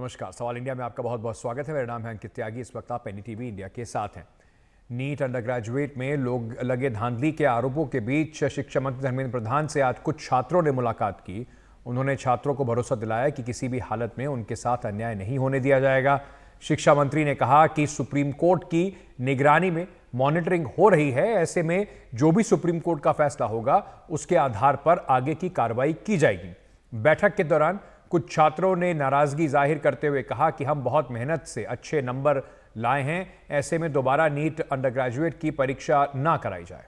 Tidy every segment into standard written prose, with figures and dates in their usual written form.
नमस्कार। सवाल इंडिया में आपका बहुत बहुत स्वागत है। मेरा नाम है अंकित त्यागी। इस वक्त आप एनडीटीवी इंडिया के साथ हैं। नीट अंडर ग्रेजुएट में लोग लगे धांधली के आरोपों के बीच शिक्षा मंत्री धर्मेंद्र प्रधान से आज कुछ छात्रों ने मुलाकात की। उन्होंने छात्रों को भरोसा दिलाया कि किसी भी हालत में उनके साथ अन्याय नहीं होने दिया जाएगा। शिक्षा मंत्री ने कहा कि सुप्रीम कोर्ट की निगरानी में मॉनिटरिंग हो रही है। ऐसे में जो भी सुप्रीम कोर्ट का फैसला होगा उसके आधार पर आगे की कार्रवाई की जाएगी। बैठक के दौरान कुछ छात्रों ने नाराजगी जाहिर करते हुए कहा कि हम बहुत मेहनत से अच्छे नंबर लाए हैं, ऐसे में दोबारा नीट अंडर ग्रेजुएट की परीक्षा ना कराई जाए।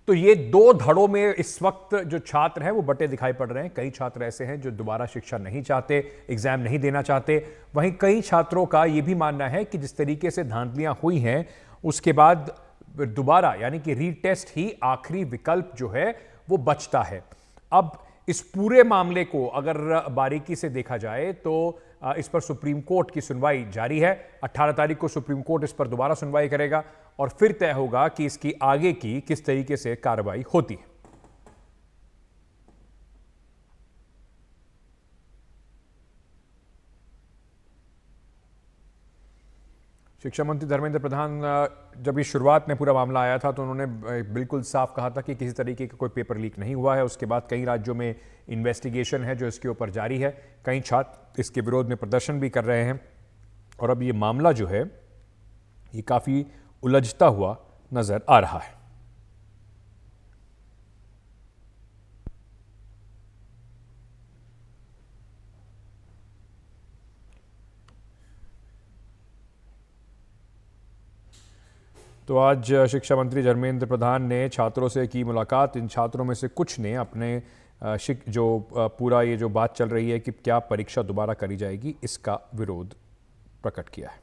तो ये दो धड़ों में इस वक्त जो छात्र हैं वो बटे दिखाई पड़ रहे हैं। कई छात्र ऐसे हैं जो दोबारा शिक्षा नहीं चाहते, एग्जाम नहीं देना चाहते। वहीं कई छात्रों का यह भी मानना है कि जिस तरीके से धांधलियां हुई हैं उसके बाद दोबारा यानी कि रीटेस्ट ही आखिरी विकल्प जो है वो बचता है। अब इस पूरे मामले को अगर बारीकी से देखा जाए तो इस पर सुप्रीम कोर्ट की सुनवाई जारी है। 18 तारीख को सुप्रीम कोर्ट इस पर दोबारा सुनवाई करेगा और फिर तय होगा कि इसकी आगे की किस तरीके से कार्रवाई होती है। शिक्षा मंत्री धर्मेंद्र प्रधान जब इस शुरुआत में पूरा मामला आया था तो उन्होंने बिल्कुल साफ कहा था कि किसी तरीके का कोई पेपर लीक नहीं हुआ है। उसके बाद कई राज्यों में इन्वेस्टिगेशन है जो इसके ऊपर जारी है। कई छात्र इसके विरोध में प्रदर्शन भी कर रहे हैं और अब ये मामला जो है ये काफ़ी उलझता हुआ नजर आ रहा है। तो आज शिक्षा मंत्री धर्मेंद्र प्रधान ने छात्रों से की मुलाकात। इन छात्रों में से कुछ ने अपने पूरा ये जो बात चल रही है कि क्या परीक्षा दोबारा करी जाएगी, इसका विरोध प्रकट किया है।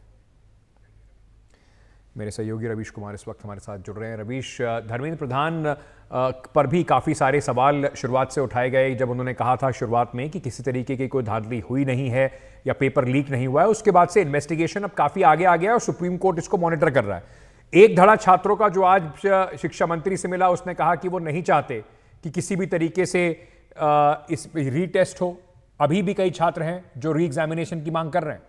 मेरे सहयोगी रवीश कुमार इस वक्त हमारे साथ जुड़ रहे हैं। रवीश, धर्मेंद्र प्रधान पर भी काफ़ी सारे सवाल शुरुआत से उठाए गए जब उन्होंने कहा था शुरुआत में कि किसी तरीके की कोई धांधली हुई नहीं है या पेपर लीक नहीं हुआ है। उसके बाद से इन्वेस्टिगेशन अब काफ़ी आगे आ गया है और सुप्रीम कोर्ट इसको मॉनिटर कर रहा है। एक धड़ा छात्रों का जो आज शिक्षा मंत्री से मिला उसने कहा कि वो नहीं चाहते कि किसी भी तरीके से इस रीटेस्ट हो। अभी भी कई छात्र हैं जो री एग्जामिनेशन की मांग कर रहे हैं।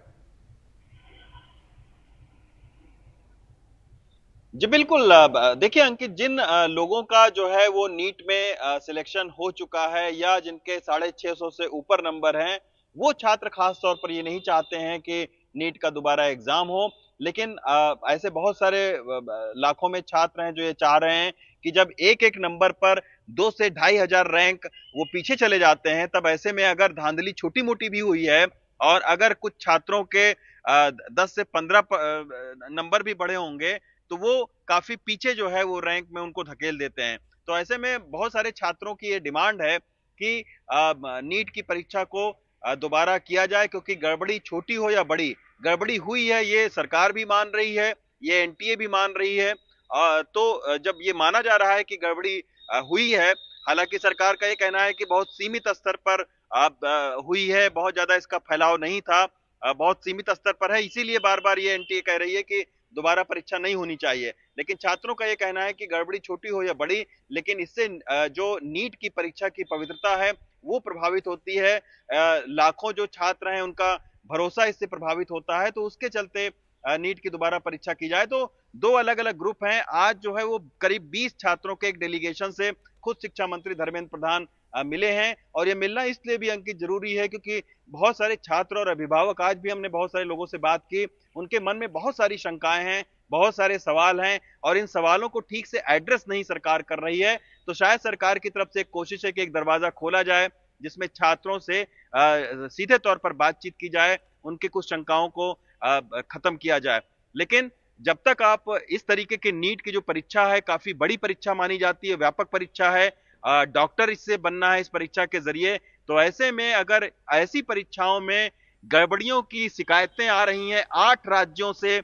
जी बिल्कुल। देखिए अंकित, जिन लोगों का जो है वो नीट में सिलेक्शन हो चुका है या जिनके 650 से ऊपर नंबर हैं, वो छात्र खास तौर पर ये नहीं चाहते हैं कि नीट का दोबारा एग्जाम हो। लेकिन ऐसे बहुत सारे लाखों में छात्र हैं जो ये चाह रहे हैं कि जब एक एक नंबर पर 2 से 2,500 रैंक वो पीछे चले जाते हैं, तब ऐसे में अगर धांधली छोटी मोटी भी हुई है और अगर कुछ छात्रों के 10 से 15 नंबर भी बढ़े होंगे तो वो काफी पीछे जो है वो रैंक में उनको धकेल देते हैं। तो ऐसे में बहुत सारे छात्रों की ये डिमांड है कि नीट की परीक्षा को दोबारा किया जाए, क्योंकि गड़बड़ी छोटी हो या बड़ी, गड़बड़ी हुई है ये सरकार भी मान रही है, ये एनटीए भी मान रही है। तो जब ये माना जा रहा है कि गड़बड़ी हुई है, हालांकि सरकार का ये कहना है कि बहुत सीमित स्तर पर हुई है, बहुत ज्यादा इसका फैलाव नहीं था, बहुत सीमित स्तर पर है, इसीलिए बार बार ये एनटीए कह रही है कि दोबारा परीक्षा नहीं होनी चाहिए। लेकिन छात्रों का यह कहना है कि गड़बड़ी छोटी हो या बड़ी, लेकिन इससे जो नीट की परीक्षा की पवित्रता है वो प्रभावित होती है। लाखों जो छात्र हैं उनका भरोसा इससे प्रभावित होता है। तो उसके चलते नीट की दोबारा परीक्षा की जाए। तो दो अलग अलग ग्रुप हैं। आज जो है वो करीब 20 छात्रों के एक डेलीगेशन से खुद शिक्षा मंत्री धर्मेंद्र प्रधान मिले हैं। और ये मिलना इसलिए भी अंकित जरूरी है क्योंकि बहुत सारे छात्र और अभिभावक, आज भी हमने बहुत सारे लोगों से बात की, उनके मन में बहुत सारी शंकाएं हैं, बहुत सारे सवाल हैं और इन सवालों को ठीक से एड्रेस नहीं सरकार कर रही है। तो शायद सरकार की तरफ से एक कोशिश है कि एक दरवाजा खोला जाए जिसमें छात्रों से सीधे तौर पर बातचीत की जाए, उनकी कुछ शंकाओं को खत्म किया जाए। लेकिन जब तक आप इस तरीके की नीट की जो परीक्षा है, काफी बड़ी परीक्षा मानी जाती है, व्यापक परीक्षा है, डॉक्टर इससे बनना है इस परीक्षा के जरिए, तो ऐसे में अगर ऐसी परीक्षाओं में गड़बड़ियों की शिकायतें आ रही हैं 8 राज्यों से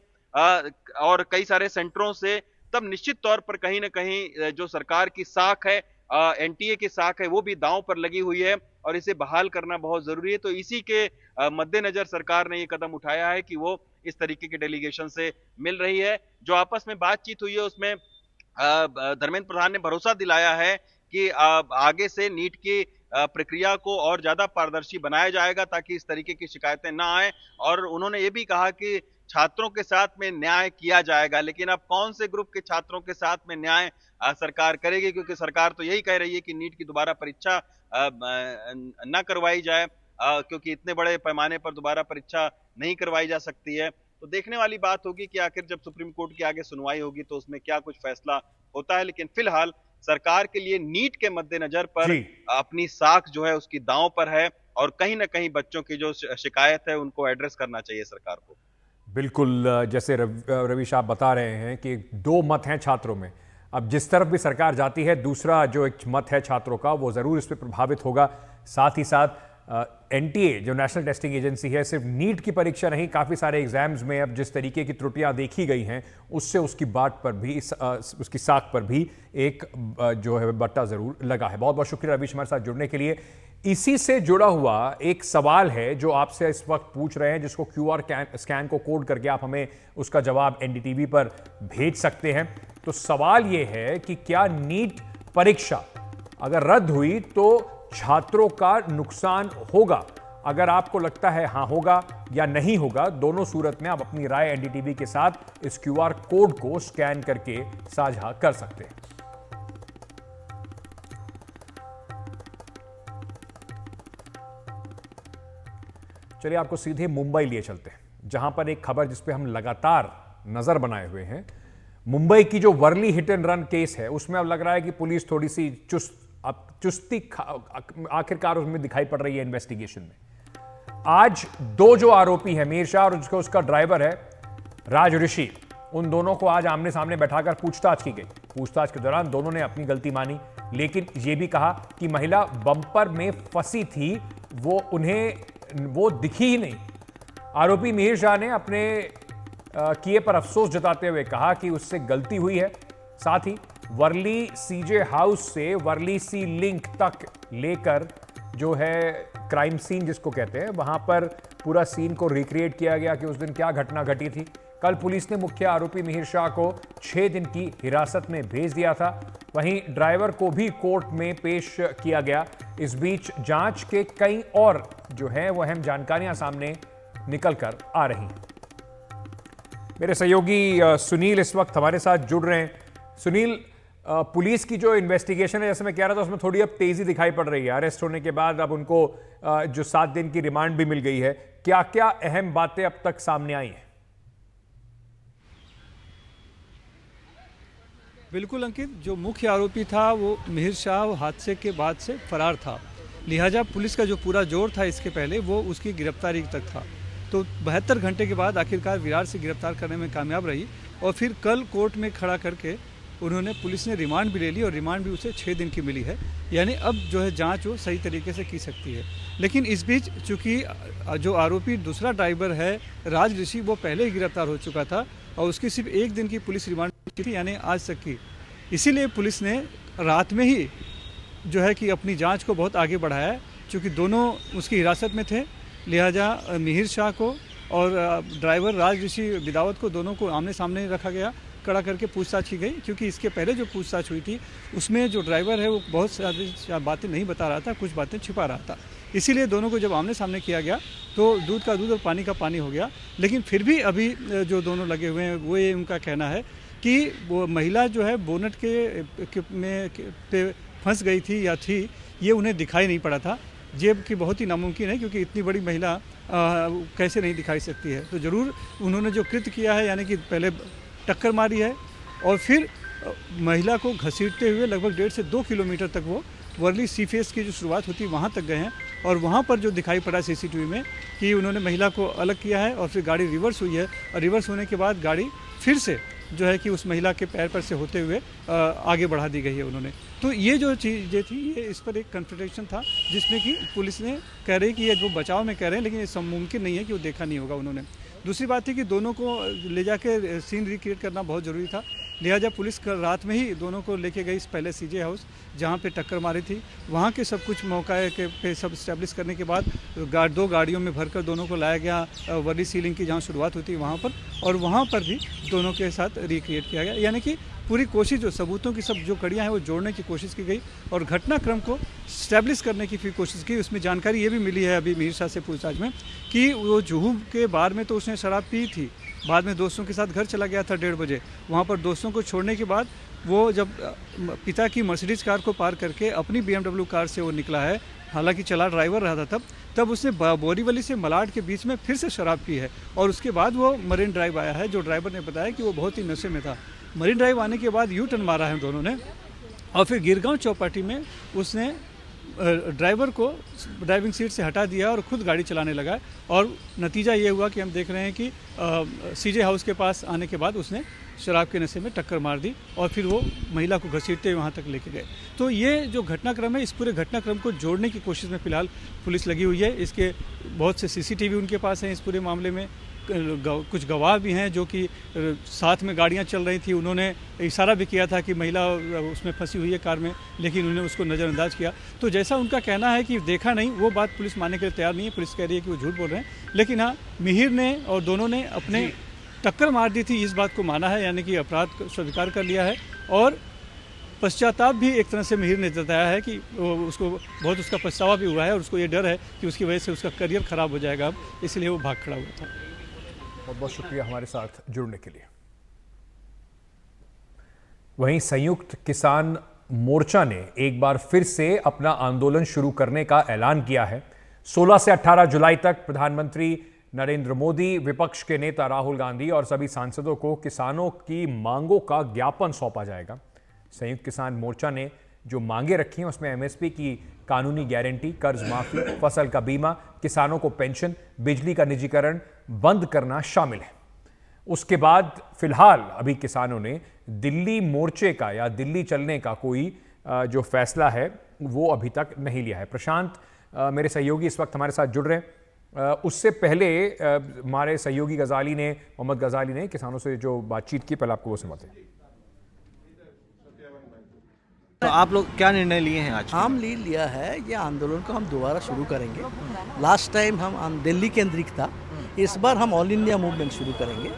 और कई सारे सेंटरों से, तब निश्चित तौर पर कहीं ना कहीं जो सरकार की साख है, एनटीए की साख है, वो भी दांव पर लगी हुई है और इसे बहाल करना बहुत जरूरी है। तो इसी के मद्देनजर सरकार ने ये कदम उठाया है कि वो इस तरीके के डेलीगेशन से मिल रही है। जो आपस में बातचीत हुई है उसमें धर्मेंद्र प्रधान ने भरोसा दिलाया है कि आगे से नीट की प्रक्रिया को और ज्यादा पारदर्शी बनाया जाएगा ताकि इस तरीके की शिकायतें ना आए। और उन्होंने ये भी कहा कि छात्रों के साथ में न्याय किया जाएगा, लेकिन अब कौन से ग्रुप के छात्रों के साथ में न्याय सरकार करेगी, क्योंकि सरकार तो यही कह रही है कि नीट की दोबारा परीक्षा न करवाई जाए, क्योंकि इतने बड़े पैमाने पर दोबारा परीक्षा नहीं करवाई जा सकती है। तो देखने वाली बात होगी कि आखिर जब सुप्रीम कोर्ट की आगे सुनवाई होगी तो उसमें क्या कुछ फैसला होता है। लेकिन फिलहाल सरकार के लिए नीट के मद्देनजर पर जी अपनी साख जो है उसकी दांव पर है, और कहीं ना कहीं बच्चों की जो शिकायत है उनको एड्रेस करना चाहिए सरकार को। बिल्कुल, जैसे रवीश आप बता रहे हैं कि दो मत हैं छात्रों में। अब जिस तरफ भी सरकार जाती है, दूसरा जो एक मत है छात्रों का वो ज़रूर इस पर प्रभावित होगा। साथ ही साथ एनटीए जो नेशनल टेस्टिंग एजेंसी है, सिर्फ नीट की परीक्षा नहीं, काफ़ी सारे एग्जाम्स में अब जिस तरीके की त्रुटियां देखी गई हैं उससे उसकी बात पर भी उसकी साख पर भी एक जो है बट्टा ज़रूर लगा है। बहुत बहुत शुक्रिया रवीश हमारे साथ जुड़ने के लिए। इसी से जुड़ा हुआ एक सवाल है जो आपसे इस वक्त पूछ रहे हैं, जिसको क्यूआर स्कैन को कोड करके आप हमें उसका जवाब एनडीटीवी पर भेज सकते हैं। तो सवाल यह है कि क्या नीट परीक्षा अगर रद्द हुई तो छात्रों का नुकसान होगा? अगर आपको लगता है हां होगा या नहीं होगा, दोनों सूरत में आप अपनी राय एनडीटीवी के साथ इस क्यूआर कोड को स्कैन करके साझा कर सकते हैं। चलिए आपको सीधे मुंबई लिए चलते हैं, जहां पर एक खबर जिस पे हम लगातार नजर बनाए हुए हैं। मुंबई की जो Worli hit and run case है उसमें अब लग रहा है कि पुलिस थोड़ी सी चुस्ती आखिरकार उसमें दिखाई पड़ रही है इन्वेस्टिगेशन में। आज दो जो आरोपी है, मीर शाह और उसका ड्राइवर है राज ऋषि, उन दोनों को आज आमने सामने बैठाकर पूछताछ की गई। पूछताछ के दौरान दोनों ने अपनी गलती मानी, लेकिन यह भी कहा कि महिला बम्पर में फंसी थी, वो दिखी ही नहीं। आरोपी मीर शाह ने अपने किए पर अफसोस जताते हुए कहा कि उससे गलती हुई है। साथ ही वर्ली सीजे हाउस से वर्ली सी लिंक तक लेकर जो है क्राइम सीन जिसको कहते हैं, वहां पर पूरा सीन को रिक्रिएट किया गया कि उस दिन क्या घटना घटी थी। कल पुलिस ने मुख्य आरोपी मिहिर शाह को 6 दिन की हिरासत में भेज दिया था। वहीं ड्राइवर को भी कोर्ट में पेश किया गया। इस बीच जांच के कई और जो है वो अहम जानकारियां सामने निकल कर आ रही हैं। मेरे सहयोगी सुनील इस वक्त हमारे साथ जुड़ रहे हैं। सुनील, पुलिस की जो इन्वेस्टिगेशन है, जैसे मैं कह रहा था, उसमें थोड़ी अब तेजी दिखाई पड़ रही है। अरेस्ट होने के बाद अब उनको जो 7 दिन की रिमांड भी मिल गई है। क्या क्या अहम बातें अब तक सामने आई हैं? बिल्कुल अंकित, जो मुख्य आरोपी था वो मिहिर शाह हादसे के बाद से फरार था, लिहाजा पुलिस का जो पूरा जोर था इसके पहले वो उसकी गिरफ्तारी तक था। तो 72 घंटे के बाद आखिरकार विरार से गिरफ्तार करने में कामयाब रही और फिर कल कोर्ट में खड़ा करके उन्होंने पुलिस ने रिमांड भी ले ली और रिमांड भी उसे 6 दिन की मिली है। यानी अब जो है जांच वो सही तरीके से की सकती है। लेकिन इस बीच चूंकि जो आरोपी दूसरा ड्राइवर है राज ऋषि, वो पहले ही गिरफ्तार हो चुका था और उसकी सिर्फ 1 दिन की पुलिस रिमांड थी, यानी आज तक की। इसीलिए पुलिस ने रात में ही जो है कि अपनी जांच को बहुत आगे बढ़ाया है। चूँकि दोनों उसकी हिरासत में थे, लिहाजा मिहिर शाह को और ड्राइवर राज ऋषि बिदावत को दोनों को आमने सामने रखा गया, कड़ा करके पूछताछ की गई। क्योंकि इसके पहले जो पूछताछ हुई थी उसमें जो ड्राइवर है वो बहुत सारी बातें नहीं बता रहा था, कुछ बातें छिपा रहा था। इसीलिए दोनों को जब आमने सामने किया गया तो दूध का दूध और पानी का पानी हो गया। लेकिन फिर भी अभी जो दोनों लगे हुए हैं वो ये उनका कहना है कि वो महिला जो है बोनट पे फंस गई थी या थी, ये उन्हें दिखाई नहीं पड़ा था। जेब की बहुत ही नामुमकिन है, क्योंकि इतनी बड़ी महिला कैसे नहीं दिखाई सकती है। तो ज़रूर उन्होंने जो कृत्य किया है, यानी कि पहले टक्कर मारी है और फिर महिला को घसीटते हुए लगभग 1.5 से 2 किलोमीटर तक वो वर्ली सी फेस की जो शुरुआत होती है वहाँ तक गए हैं। और वहाँ पर जो दिखाई पड़ा सीसीटीवी में कि उन्होंने महिला को अलग किया है और फिर गाड़ी रिवर्स हुई है और रिवर्स होने के बाद गाड़ी फिर से जो है कि उस महिला के पैर पर से होते हुए आगे बढ़ा दी गई है उन्होंने। तो ये जो चीज़ें थी, ये इस पर एक कन्फ्रंटेशन था जिसमें कि पुलिस ने कह रही कि ये वो बचाव में कह रहे हैं, लेकिन ये मुमकिन नहीं है कि वो देखा नहीं होगा उन्होंने। दूसरी बात थी कि दोनों को ले जाके सीन रिक्रिएट करना बहुत ज़रूरी था, लिहाजा पुलिस कल रात में ही दोनों को लेके गई इस पहले सीजे हाउस जहाँ पे टक्कर मारी थी। वहाँ के सब कुछ मौका के पे सब इस्टेब्लिश करने के बाद 2 गाड़ियों में भरकर दोनों को लाया गया वर्ली सीलिंग की जहाँ शुरुआत हुई थी वहाँ पर, और वहाँ पर भी दोनों के साथ रिक्रिएट किया गया। यानी कि पूरी कोशिश जो सबूतों की सब जो कड़ियाँ हैं वो जोड़ने की कोशिश की गई और घटनाक्रम को स्टैब्लिश करने की फिर कोशिश की। उसमें जानकारी ये भी मिली है अभी मिहिर शाह से पूछताछ में कि वो जुहू के बार में तो उसने शराब पी थी, बाद में दोस्तों के साथ घर चला गया था 1:30 बजे। वहाँ पर दोस्तों को छोड़ने के बाद वो जब पिता की मर्सिडीज कार को पार करके अपनी BMW कार से वो निकला है, हालांकि चला ड्राइवर रहा था तब उसने बोरीवली से मलाड के बीच में फिर से शराब पी है और उसके बाद वो मरीन ड्राइव आया है। जो ड्राइवर ने बताया कि वो बहुत ही नशे में था। मरीन ड्राइव आने के बाद यू टर्न मारा है दोनों ने और फिर गिरगांव चौपाटी में उसने ड्राइवर को ड्राइविंग सीट से हटा दिया और खुद गाड़ी चलाने लगा और नतीजा ये हुआ कि हम देख रहे हैं कि CJ हाउस के पास आने के बाद उसने शराब के नशे में टक्कर मार दी और फिर वो महिला को घसीटते हुए वहाँ तक लेके गए। तो ये जो घटनाक्रम है, इस पूरे घटनाक्रम को जोड़ने की कोशिश में फिलहाल पुलिस लगी हुई है। इसके बहुत से CCTV उनके पास हैं इस पूरे मामले में। कुछ गवाह भी हैं जो कि साथ में गाड़ियां चल रही थी, उन्होंने इशारा भी किया था कि महिला उसमें फंसी हुई है कार में, लेकिन उन्होंने उसको नज़रअंदाज किया। तो जैसा उनका कहना है कि देखा नहीं, वो बात पुलिस मानने के लिए तैयार नहीं है। पुलिस कह रही है कि वो झूठ बोल रहे हैं, लेकिन हाँ, मिहिर ने और दोनों ने अपने टक्कर मार दी थी इस बात को माना है, यानी कि अपराध को स्वीकार कर लिया है और पश्चाताप भी एक तरह से मिहिर ने जताया है कि उसको बहुत उसका पछतावा भी हुआ है और उसको ये डर है कि उसकी वजह से उसका करियर खराब हो जाएगा अब, इसलिए वो भाग खड़ा हुआ था। बहुत बहुत शुक्रिया हमारे साथ जुड़ने के लिए। वहीं संयुक्त किसान मोर्चा ने एक बार फिर से अपना आंदोलन शुरू करने का ऐलान किया है। 16 से 18 जुलाई तक प्रधानमंत्री नरेंद्र मोदी, विपक्ष के नेता राहुल गांधी और सभी सांसदों को किसानों की मांगों का ज्ञापन सौंपा जाएगा। संयुक्त किसान मोर्चा ने जो मांगे रखी हैं उसमें MSP की कानूनी गारंटी, कर्ज माफी, फसल का बीमा, किसानों को पेंशन, बिजली का निजीकरण बंद करना शामिल है। उसके बाद फिलहाल अभी किसानों ने दिल्ली मोर्चे का या दिल्ली चलने का कोई जो फैसला है वो अभी तक नहीं लिया है। प्रशांत मेरे सहयोगी इस वक्त हमारे साथ जुड़ रहे हैं। उससे पहले हमारे सहयोगी मोहम्मद गजाली ने किसानों से जो बातचीत की, पहले आपको वो सुनाते हैं। तो आप लोग क्या निर्णय लिए हैं आज? हम लिया है ये आंदोलन को हम दोबारा शुरू करेंगे। लास्ट टाइम हम दिल्ली केंद्रित था, इस बार हम ऑल इंडिया मूवमेंट शुरू करेंगे।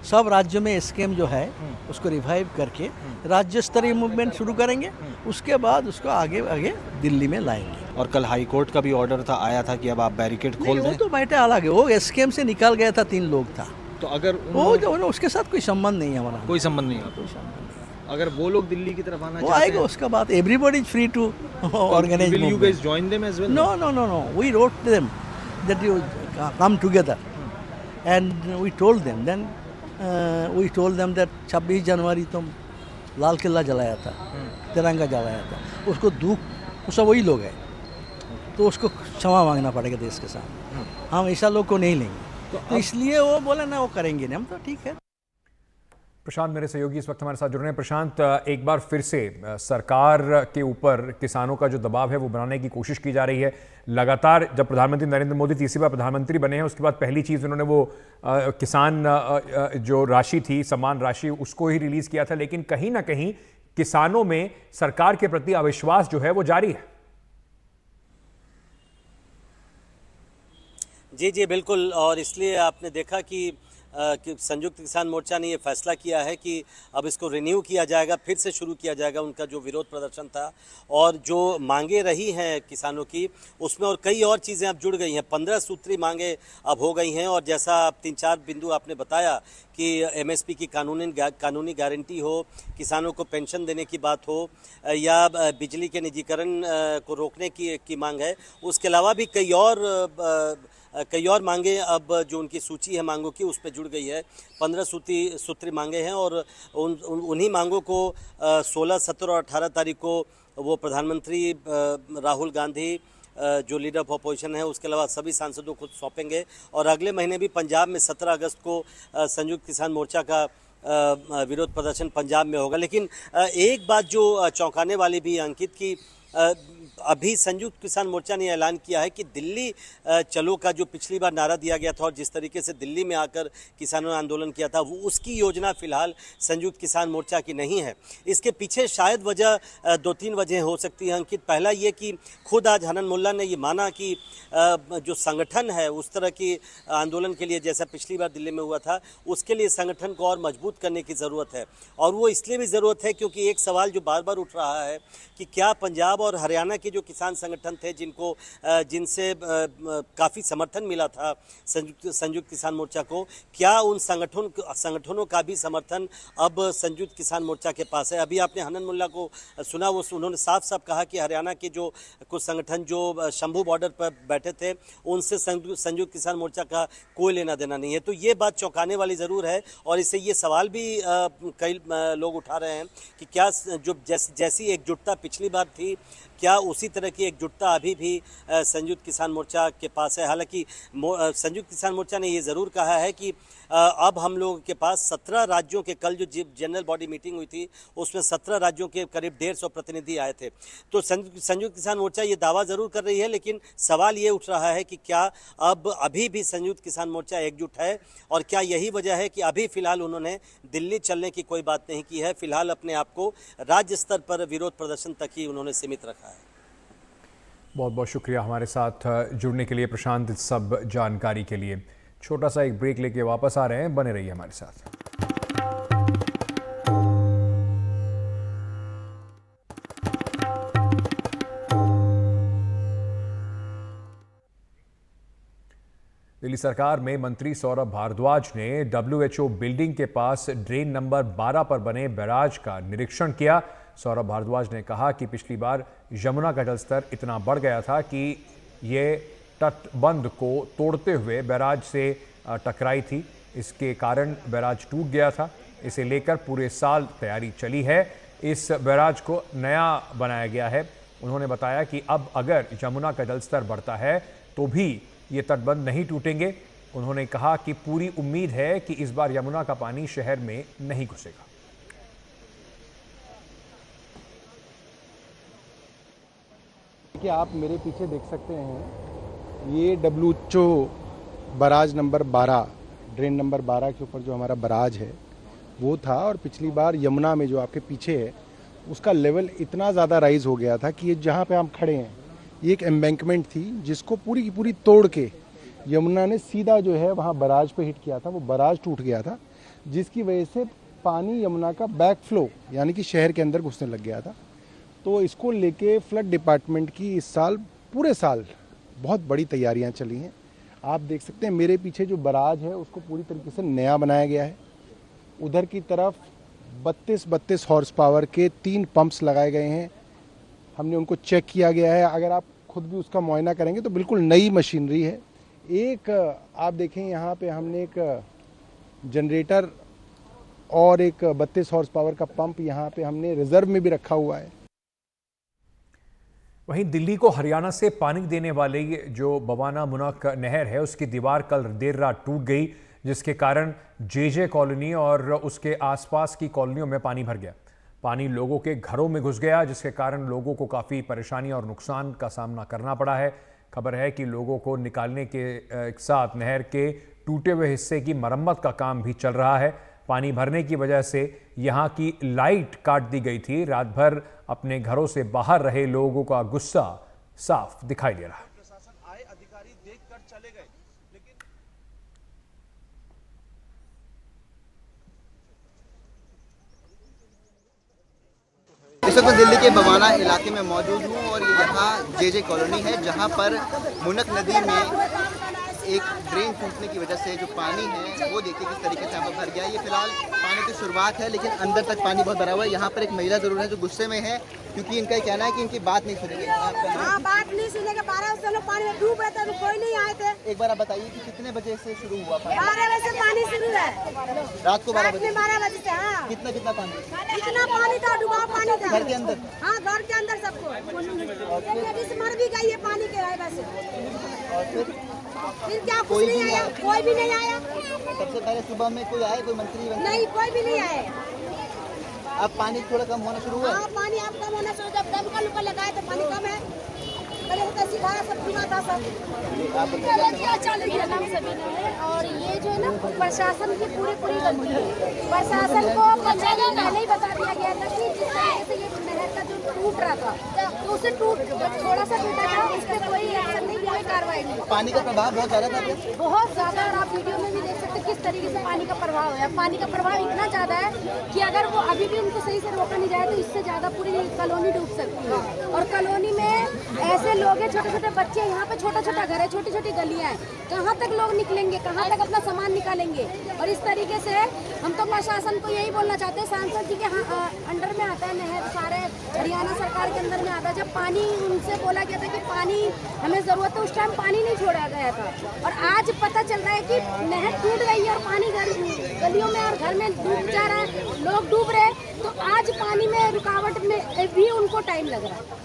सब राज्यों में स्कीम जो है उसको रिवाइव करके राज्य स्तरीय मूवमेंट शुरू करेंगे, उसके बाद उसको आगे आगे दिल्ली में लाएंगे। और कल हाई कोर्ट का भी ऑर्डर आया था कि अब आप बैरिकेड खोल दें। वो तो बैठे अलग है, वो स्कीम से निकाल गया था, 3 लोग था, तो अगर वो जो उसके साथ कोई संबंध नहीं है हमारा। कोई संबंध नहीं है, कोई संबंध नहीं। अगर वो लोग दिल्ली की तरफ आना वो चाहते आएगा, उसका बात everybody is free to organise. Will you guys join them as well? No. We wrote them that you come together, and we told them. Then we told them that 26 जनवरी तुम लाल किला जलाया था, तिरंगा जलाया था, उसको दुख, वो सब वही लोग हैं, तो उसको क्षमा मांगना पड़ेगा देश के सामने। हम ऐसा लोग को नहीं लेंगे, तो इसलिए वो बोले ना वो करेंगे नहीं, हम तो ठीक है। प्रशांत मेरे सहयोगी इस वक्त हमारे साथ जुड़ रहे हैं। प्रशांत, एक बार फिर से सरकार के ऊपर किसानों का जो दबाव है वो बनाने की कोशिश की जा रही है। लगातार जब प्रधानमंत्री नरेंद्र मोदी तीसरी बार प्रधानमंत्री बने हैं, उसके बाद पहली चीज़ उन्होंने वो किसान जो राशि थी, सम्मान राशि, उसको ही रिलीज़ किया था, लेकिन कहीं ना कहीं किसानों में सरकार के प्रति अविश्वास जो है वो जारी है। जी बिल्कुल, और इसलिए आपने देखा कि संयुक्त किसान मोर्चा ने ये फैसला किया है कि अब इसको रिन्यू किया जाएगा, फिर से शुरू किया जाएगा उनका जो विरोध प्रदर्शन था। और जो मांगे रही हैं किसानों की, उसमें और कई और चीज़ें अब जुड़ गई हैं। 15 सूत्री मांगे अब हो गई हैं, और जैसा 3-4 बिंदु आपने बताया कि MSP की कानूनी गारंटी हो, किसानों को पेंशन देने की बात हो, या बिजली के निजीकरण को रोकने की मांग है। उसके अलावा भी कई और मांगे अब जो उनकी सूची है मांगों की, उस पर जुड़ गई है। 15 सूत्री मांगे हैं, और उन्हीं मांगों को 16, 17 और 18 तारीख को वो प्रधानमंत्री राहुल गांधी जो लीडर ऑफ अपोजिशन है, उसके अलावा सभी सांसदों को सौंपेंगे। और अगले महीने भी पंजाब में 17 अगस्त को संयुक्त किसान मोर्चा का विरोध प्रदर्शन पंजाब में होगा। लेकिन एक बात जो चौंकाने वाली भी अंकित की अभी संयुक्त किसान मोर्चा ने ऐलान किया है कि दिल्ली चलो का जो पिछली बार नारा दिया गया था और जिस तरीके से दिल्ली में आकर किसानों ने आंदोलन किया था, वो उसकी योजना फिलहाल संयुक्त किसान मोर्चा की नहीं है। इसके पीछे शायद वजह 2-3 वजह हो सकती है अंकित। पहला ये कि खुद आज हनन मुल्ला ने ये माना कि जो संगठन है उस तरह की आंदोलन के लिए, जैसा पिछली बार दिल्ली में हुआ था, उसके लिए संगठन को और मजबूत करने की ज़रूरत है। और वो इसलिए भी ज़रूरत है क्योंकि एक सवाल जो बार बार उठ रहा है कि क्या पंजाब और हरियाणा के जो किसान संगठन थे जिनसे काफ़ी समर्थन मिला था संयुक्त किसान मोर्चा को, क्या उन संगठनों का भी समर्थन अब संयुक्त किसान मोर्चा के पास है? अभी आपने हनन मुल्ला को सुना, उन्होंने साफ साफ कहा कि हरियाणा के जो कुछ संगठन जो शंभू बॉर्डर पर बैठे थे उनसे संयुक्त किसान मोर्चा का कोई लेना देना नहीं है। तो ये बात चौंकाने वाली ज़रूर है और इससे ये सवाल भी कई लोग उठा रहे हैं कि क्या जो जैसी एकजुटता पिछली बार थी, क्या उसी तरह की एकजुटता अभी भी संयुक्त किसान मोर्चा के पास है? हालांकि संयुक्त किसान मोर्चा ने ये ज़रूर कहा है कि अब हम लोगों के पास 17 राज्यों के, कल जो जनरल बॉडी मीटिंग हुई थी उसमें 17 राज्यों के करीब 150 प्रतिनिधि आए थे। तो संयुक्त किसान मोर्चा ये दावा ज़रूर कर रही है, लेकिन सवाल ये उठ रहा है कि क्या अब अभी भी संयुक्त किसान मोर्चा एकजुट है और क्या यही वजह है कि अभी फ़िलहाल उन्होंने दिल्ली चलने की कोई बात नहीं की है। फिलहाल अपने आप को राज्य स्तर पर विरोध प्रदर्शन तक ही उन्होंने सीमित रखा है। बहुत बहुत शुक्रिया हमारे साथ जुड़ने के लिए प्रशांत, इस सब जानकारी के लिए। छोटा सा एक ब्रेक लेके वापस आ रहे हैं, बने रहिए हमारे साथ। दिल्ली सरकार में मंत्री सौरभ भारद्वाज ने WHO बिल्डिंग के पास ड्रेन नंबर 12 पर बने बैराज का निरीक्षण किया। सौरभ भारद्वाज ने कहा कि पिछली बार यमुना का जलस्तर इतना बढ़ गया था कि ये तटबंध को तोड़ते हुए बैराज से टकराई थी। इसके कारण बैराज टूट गया था। इसे लेकर पूरे साल तैयारी चली है। इस बैराज को नया बनाया गया है। उन्होंने बताया कि अब अगर यमुना का जलस्तर बढ़ता है तो भी ये तटबंध नहीं टूटेंगे। उन्होंने कहा कि पूरी उम्मीद है कि इस बार यमुना का पानी शहर में नहीं घुसेगा। कि आप मेरे पीछे देख सकते हैं, ये WHO barrage number 12, drain number 12 के ऊपर जो हमारा बराज है वो था। और पिछली बार यमुना में जो आपके पीछे है उसका लेवल इतना ज़्यादा राइज हो गया था कि ये जहाँ पे हम खड़े हैं ये एक एम्बैंकमेंट थी जिसको पूरी की पूरी तोड़ के यमुना ने सीधा जो है वहाँ बराज पे हिट किया था। वो बराज टूट गया था जिसकी वजह से पानी यमुना का बैक फ्लो यानी कि शहर के अंदर घुसने लग गया था। तो इसको लेके फ्लड डिपार्टमेंट की इस साल पूरे साल बहुत बड़ी तैयारियां चली हैं। आप देख सकते हैं मेरे पीछे जो बराज है उसको पूरी तरीके से नया बनाया गया है। उधर की तरफ 32 हॉर्स पावर के 3 पंप्स लगाए गए हैं। हमने उनको चेक किया गया है। अगर आप खुद भी उसका मुआयना करेंगे तो बिल्कुल नई मशीनरी है। एक आप देखें यहाँ पे हमने एक जनरेटर और एक 32 हॉर्स पावर का पंप यहाँ पे हमने रिजर्व में भी रखा हुआ है। वहीं दिल्ली को हरियाणा से पानी देने वाली जो बवाना मुनक नहर है उसकी दीवार कल देर रात टूट गई, जिसके कारण JJ कॉलोनी और उसके आसपास की कॉलोनियों में पानी भर गया। पानी लोगों के घरों में घुस गया, जिसके कारण लोगों को काफ़ी परेशानी और नुकसान का सामना करना पड़ा है। खबर है कि लोगों को निकालने के साथ नहर के टूटे हुए हिस्से की मरम्मत का काम भी चल रहा है। पानी भरने की वजह से यहाँ की लाइट काट दी गई थी। रात भर अपने घरों से बाहर रहे लोगों का गुस्सा साफ दिखाई दे रहा है। इस वक्त मैं दिल्ली के बवाना इलाके में मौजूद हूँ और यहाँ JJ कॉलोनी है जहाँ पर मुनक नदी में एक ड्रेन टूटने की वजह से जो पानी है वो देखिए किस तरीके से यहाँ पर भर गया है। ये फिलहाल पानी की शुरुआत है लेकिन अंदर तक पानी बहुत भरा हुआ है। यहाँ पर एक महिला जरूर है जो गुस्से में है क्योंकि इनका कहना है कि इनकी बात नहीं सुनेंगे। हाँ, बात नहीं सुनेंगे। 12 से लोग पानी में डूब रहे थे, कोई नहीं आए थे। एक बार आप बताइए कि कितने बजे से शुरू हुआ पानी? 12 बजे से पानी शुरू है। रात को 12 बजे? 12 बजे से। हाँ। कितना पानी? इतना पानी था, डुबाव पानी था। घर के अंदर? हाँ, घर के अंदर सबको। लेडीज मर भी गई है पानी के वजह से। फिर क्या कुछ नहीं आया, कोई भी नहीं आया। सबसे पहले सुबह में कोई आया, कोई मंत्री? नहीं, कोई भी नहीं आया। अब पानी थोड़ा कम होना शुरू हुआ है? हाँ, पानी अब कम होना शुरू, जब दमकल उमकल लगाए तो पानी कम है। पहले तो सिखाया सब पीना था सब। और ये जो है ना प्रशासन की पूरी गलती है। प्रशासन को 15 दिन पहले ही बता दिया गया था कि जिस तरीके से ये नहर का जो टूट रहा था तो उसे थोड़ा सा टूटा था, उस पर कोई एक्शन नहीं, कोई कार्रवाई नहीं। पानी का प्रभाव बहुत ज्यादा था? बहुत ज्यादा, और आप वीडियो में भी देख सकते हैं किस तरीके से पानी का प्रभाव है। पानी का प्रभाव इतना ज्यादा है कि अगर वो अभी भी उनको सही से रोका नहीं जाए तो इससे ज्यादा पूरी कॉलोनी डूब सकती है। और कॉलोनी में ऐसे लोग हैं, छोटे छोटे बच्चे, यहाँ पे छोटा छोटा घर है, छोटी छोटी गलियां हैं, कहाँ तक लोग निकलेंगे, कहाँ तक अपना सामान निकालेंगे। और इस तरीके से हम तो प्रशासन को यही बोलना चाहते हैं, सांसद जी के अंडर में आता है नहर, सारे हरियाणा सरकार के अंदर में आता है। जब पानी उनसे बोला गया था कि पानी हमें जरूरत है, उस टाइम पानी नहीं छोड़ा गया था। और आज पता चल रहा है कि नहर टूट गई है और पानी गलियों में और घर में डूब जा रहा है, लोग डूब रहे हैं। तो आज पानी में रुकावट में भी उनको टाइम लग रहा है,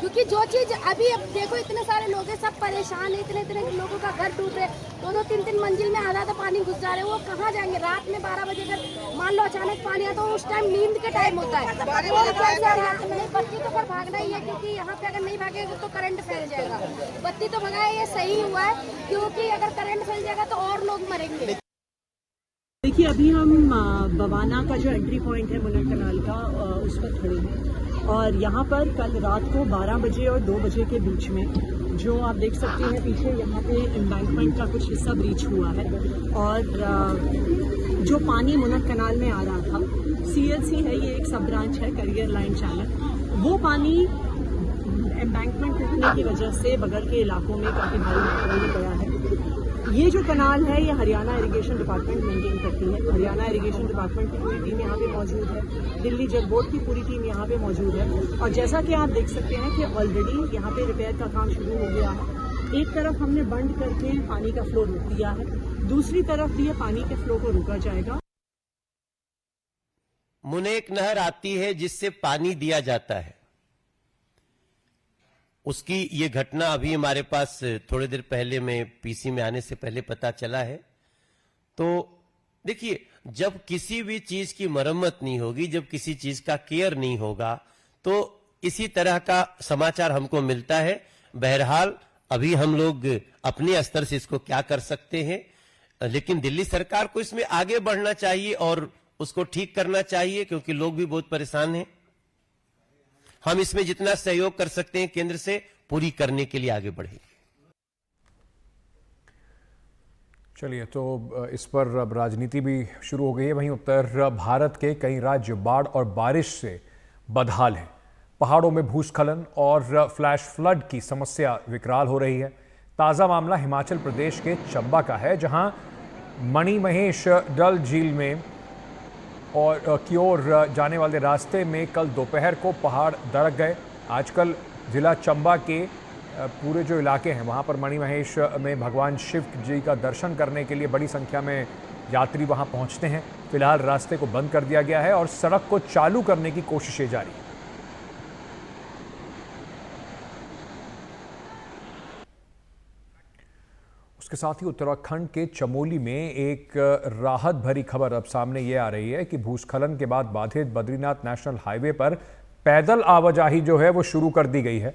क्योंकि जो चीज अभी अब देखो इतने सारे लोग हैं, सब परेशान है, इतने लोगों का घर टूट रहे, 2-3 मंजिल में आधा पानी घुस जा रहे हैं। वो कहाँ जाएंगे? रात में 12 बजे अगर मान लो अचानक पानी आता है, उस टाइम नींद के टाइम होता है। नहीं, बत्ती तो पर भागना ही है, क्योंकि यहाँ पे अगर नहीं भागेगा तो करंट फैल जाएगा। बत्ती तो भगाया, ये सही हुआ है, क्योंकि अगर करंट फैल जाएगा तो और लोग मरेंगे। देखिए, अभी हम बवाना का जो एंट्री पॉइंट है मुनक कनाल का, उस पर खड़े हैं। और यहाँ पर कल रात को 12 बजे और 2 बजे के बीच में जो आप देख सकते हैं पीछे, यहाँ पे एम्बैंकमेंट का कुछ हिस्सा ब्रीच हुआ है। और जो पानी मुनक कनाल में आ रहा था, CLC है, ये एक सब ब्रांच है, करियर लाइन चैनल, वो पानी एम्बैंकमेंट टूटने की वजह से बगल के इलाकों में काफ़ी भारी मात्रा में गया है। ये जो कनाल है, ये हरियाणा इरिगेशन डिपार्टमेंट मेंटेन करती है। हरियाणा इरिगेशन डिपार्टमेंट की पूरी टीम यहाँ पे मौजूद है, दिल्ली जल बोर्ड की पूरी टीम यहाँ पे मौजूद है। और जैसा कि आप देख सकते हैं कि ऑलरेडी यहाँ पे रिपेयर का काम शुरू हो गया है। एक तरफ हमने बंद करके पानी का फ्लो रोक दिया है, दूसरी तरफ भी ये पानी के फ्लो को रोका जाएगा। मुनेक नहर आती है जिससे पानी दिया जाता है, उसकी ये घटना अभी हमारे पास थोड़ी देर पहले में पीसी में आने से पहले पता चला है। तो देखिए, जब किसी भी चीज की मरम्मत नहीं होगी, जब किसी चीज का केयर नहीं होगा, तो इसी तरह का समाचार हमको मिलता है। बहरहाल अभी हम लोग अपने स्तर से इसको क्या कर सकते हैं, लेकिन दिल्ली सरकार को इसमें आगे बढ़ना चाहिए और उसको ठीक करना चाहिए, क्योंकि लोग भी बहुत परेशान हैं। हम इसमें जितना सहयोग कर सकते हैं केंद्र से, पूरी करने के लिए आगे बढ़ेंगे। चलिए, तो इस पर अब राजनीति भी शुरू हो गई है। वहीं उत्तर भारत के कई राज्य बाढ़ और बारिश से बदहाल हैं। पहाड़ों में भूस्खलन और फ्लैश फ्लड की समस्या विकराल हो रही है। ताज़ा मामला हिमाचल प्रदेश के चंबा का है, जहां मणिमहेश डल झील में और की ओर जाने वाले रास्ते में कल दोपहर को पहाड़ दरक गए। आजकल जिला चंबा के पूरे जो इलाके हैं वहाँ पर मणिमहेश में भगवान शिव जी का दर्शन करने के लिए बड़ी संख्या में यात्री वहाँ पहुँचते हैं। फिलहाल रास्ते को बंद कर दिया गया है और सड़क को चालू करने की कोशिशें जारी हैं। उसके साथ ही उत्तराखंड के चमोली में एक राहत भरी खबर अब सामने ये आ रही है कि भूस्खलन के बाद बाधित बद्रीनाथ नेशनल हाईवे पर पैदल आवाजाही जो है वो शुरू कर दी गई है।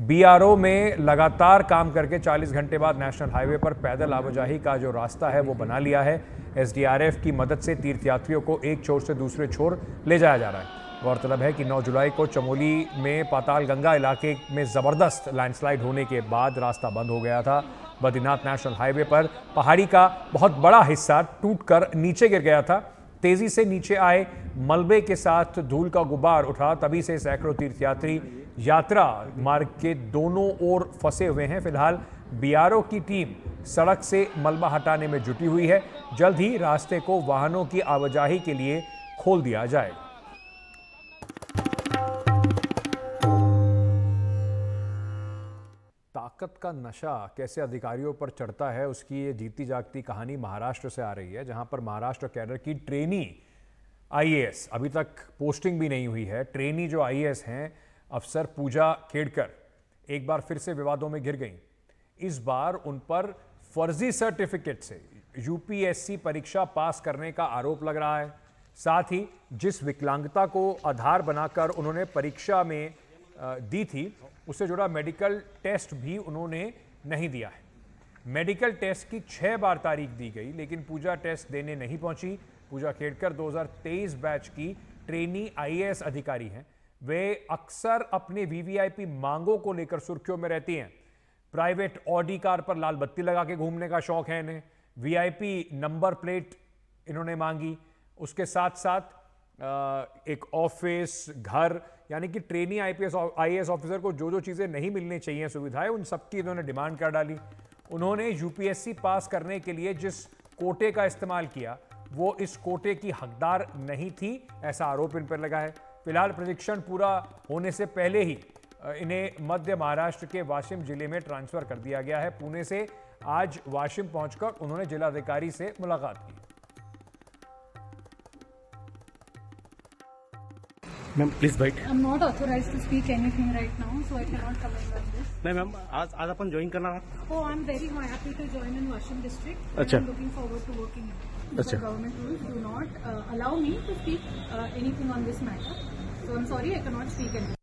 BRO में लगातार काम करके 40 घंटे बाद नेशनल हाईवे पर पैदल आवाजाही का जो रास्ता है वो बना लिया है। SDRF की मदद से तीर्थयात्रियों को एक छोर से दूसरे छोर ले जाया जा रहा है। गौरतलब है कि 9 जुलाई को चमोली में पाताल गंगा इलाके में ज़बरदस्त लैंडस्लाइड होने के बाद रास्ता बंद हो गया था। बद्रीनाथ नेशनल हाईवे पर पहाड़ी का बहुत बड़ा हिस्सा टूटकर नीचे गिर गया था। तेजी से नीचे आए मलबे के साथ धूल का गुबार उठा, तभी से सैकड़ों तीर्थयात्री यात्रा मार्ग के दोनों ओर फंसे हुए हैं। फिलहाल BRO की टीम सड़क से मलबा हटाने में जुटी हुई है। जल्द ही रास्ते को वाहनों की आवाजाही के लिए खोल दिया जाएगा। ताकत का नशा कैसे अधिकारियों पर चढ़ता है, उसकी ये जीती जागती कहानी महाराष्ट्र से आ रही है, जहां पर महाराष्ट्र कैडर की ट्रेनी IAS, अभी तक पोस्टिंग भी नहीं हुई है, ट्रेनी जो IAS हैं अफसर पूजा खेड़कर एक बार फिर से विवादों में घिर गई। इस बार उन पर फर्जी सर्टिफिकेट से UPSC परीक्षा पास करने का आरोप लग रहा है। साथ ही जिस विकलांगता को आधार बनाकर उन्होंने परीक्षा में दी थी, उससे जुड़ा मेडिकल टेस्ट भी उन्होंने नहीं दिया है। मेडिकल टेस्ट की 6 बार तारीख दी गई, लेकिन पूजा टेस्ट देने नहीं पहुंची। पूजा खेड़कर 2023 बैच की ट्रेनी आईएएस अधिकारी हैं। वे अक्सर अपने वीवीआईपी मांगों को लेकर सुर्खियों में रहती हैं। प्राइवेट ऑडी कार पर लाल बत्ती लगा के घूमने का शौक है इन्हें। वीआईपी नंबर प्लेट इन्होंने मांगी। उसके साथ साथ एक ऑफिस, घर, यानी कि ट्रेनी आईएएस ऑफिसर को जो जो चीज़ें नहीं मिलनी चाहिए सुविधाएं, उन सब की इन्होंने डिमांड कर डाली। उन्होंने यूपीएससी पास करने के लिए जिस कोटे का इस्तेमाल किया, वो इस कोटे की हकदार नहीं थी, ऐसा आरोप इन पर लगा है। फिलहाल प्रशिक्षण पूरा होने से पहले ही इन्हें मध्य महाराष्ट्र के वाशिम जिले में ट्रांसफर कर दिया गया है। पुणे से आज वाशिम पहुंचकर उन्होंने जिलाधिकारी से मुलाकात की। Ma'am please wait. I am not authorised to speak anything right now, so I can not comment on this. Ma'am आज अपन ज्वाइन करना है। Oh, I'm very happy to join in Washington district. अच्छा। I'm looking forward to working in. अच्छा। The government rules do not allow me to speak anything on this matter. So I'm sorry, I cannot speak anything.